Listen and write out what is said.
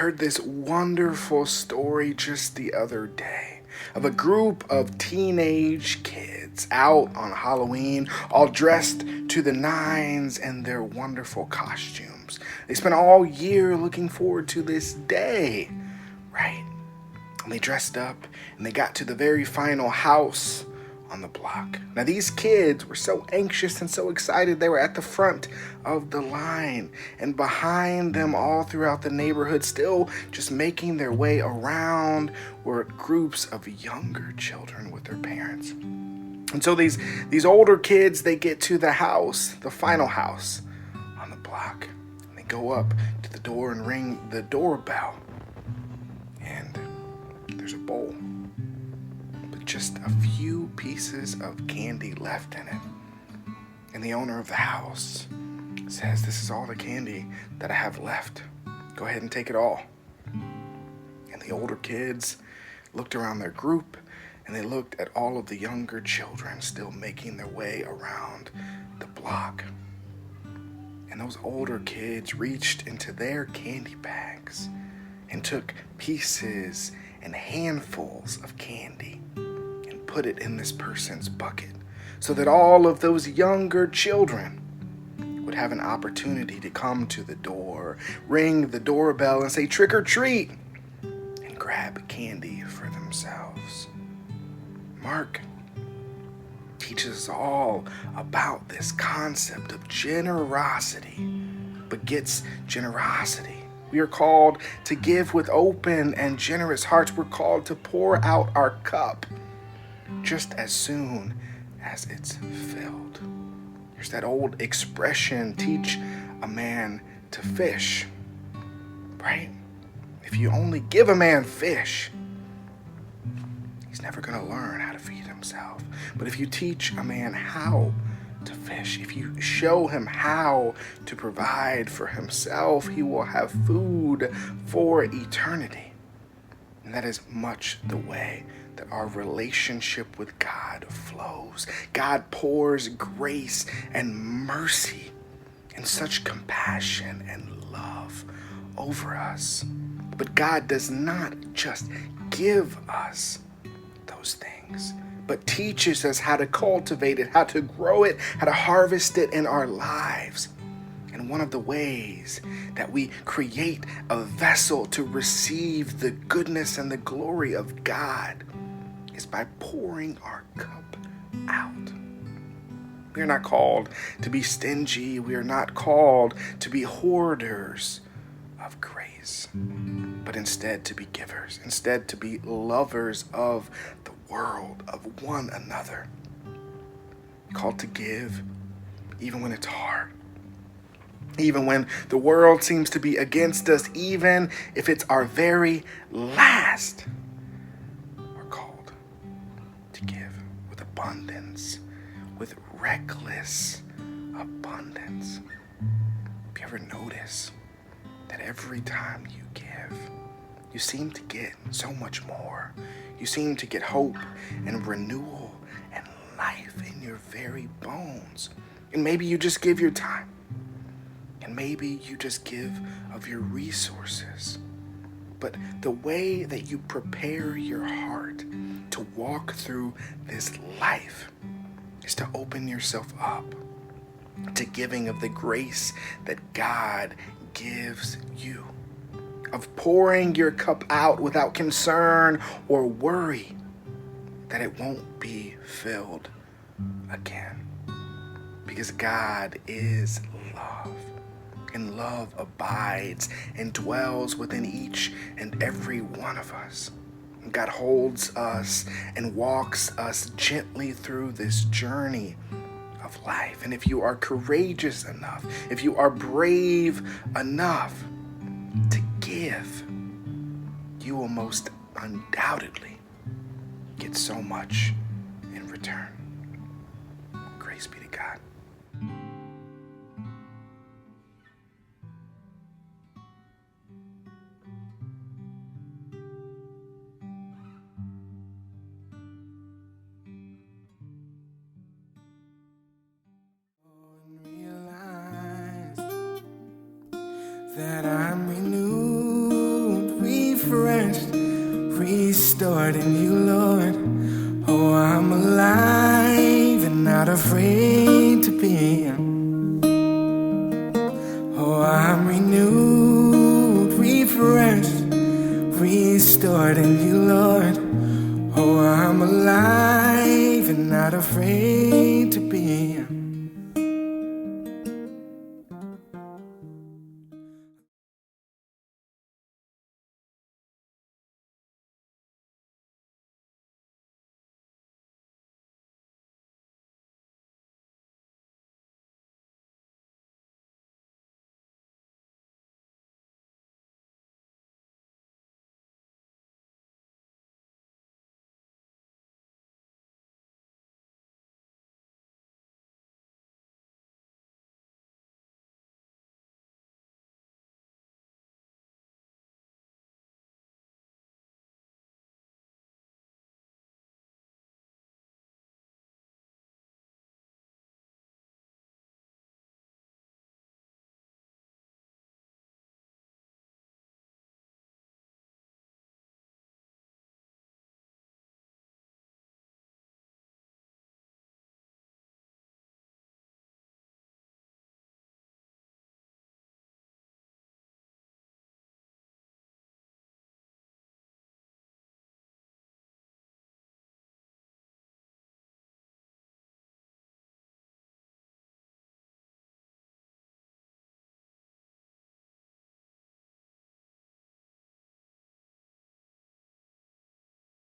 heard this wonderful story just the other day of a group of teenage kids out on Halloween, all dressed to the nines in their wonderful costumes. They spent all year looking forward to this day, right? And they dressed up and they got to the very final house on the block. Now, these kids were so anxious and so excited. They were at the front of the line, and behind them all throughout the neighborhood, still just making their way around, were groups of younger children with their parents. And so these older kids, they get to the house, the final house on the block. And they go up to the door and ring the doorbell. And there's a bowl, just a few pieces of candy left in it. And the owner of the house says, "This is all the candy that I have left. Go ahead and take it all." And the older kids looked around their group, and they looked at all of the younger children still making their way around the block. And those older kids reached into their candy bags and took pieces and handfuls of candy, put it in this person's bucket, so that all of those younger children would have an opportunity to come to the door, ring the doorbell, and say trick or treat, and grab candy for themselves. Mark teaches us all about this concept of generosity begets generosity. We are called to give with open and generous hearts. We're called to pour out our cup just as soon as it's filled. There's that old expression, teach a man to fish, right? If you only give a man fish, he's never going to learn how to feed himself. But if you teach a man how to fish, if you show him how to provide for himself, he will have food for eternity. And that is much the way that our relationship with God flows. God pours grace and mercy and such compassion and love over us. But God does not just give us those things, but teaches us how to cultivate it, how to grow it, how to harvest it in our lives. And one of the ways that we create a vessel to receive the goodness and the glory of God is by pouring our cup out. We are not called to be stingy. We are not called to be hoarders of grace, but instead to be givers, instead to be lovers of the world, of one another. Called to give even when it's hard, even when the world seems to be against us, even if it's our very last. Abundance, with reckless abundance. Have you ever noticed that every time you give, you seem to get so much more? You seem to get hope and renewal and life in your very bones. And maybe you just give your time. And maybe you just give of your resources. But the way that you prepare your heart to walk through this life is to open yourself up to giving of the grace that God gives you, of pouring your cup out without concern or worry that it won't be filled again. Because God is love, and love abides and dwells within each and every one of us. God holds us and walks us gently through this journey of life. And if you are courageous enough, if you are brave enough to give, you will most undoubtedly get so much in return. Grace be to God. That I'm renewed restored in you, Lord. Oh, I'm alive and not afraid to be. Oh, I'm renewed, refreshed, restored in you, Lord. Oh, I'm alive and not afraid to be.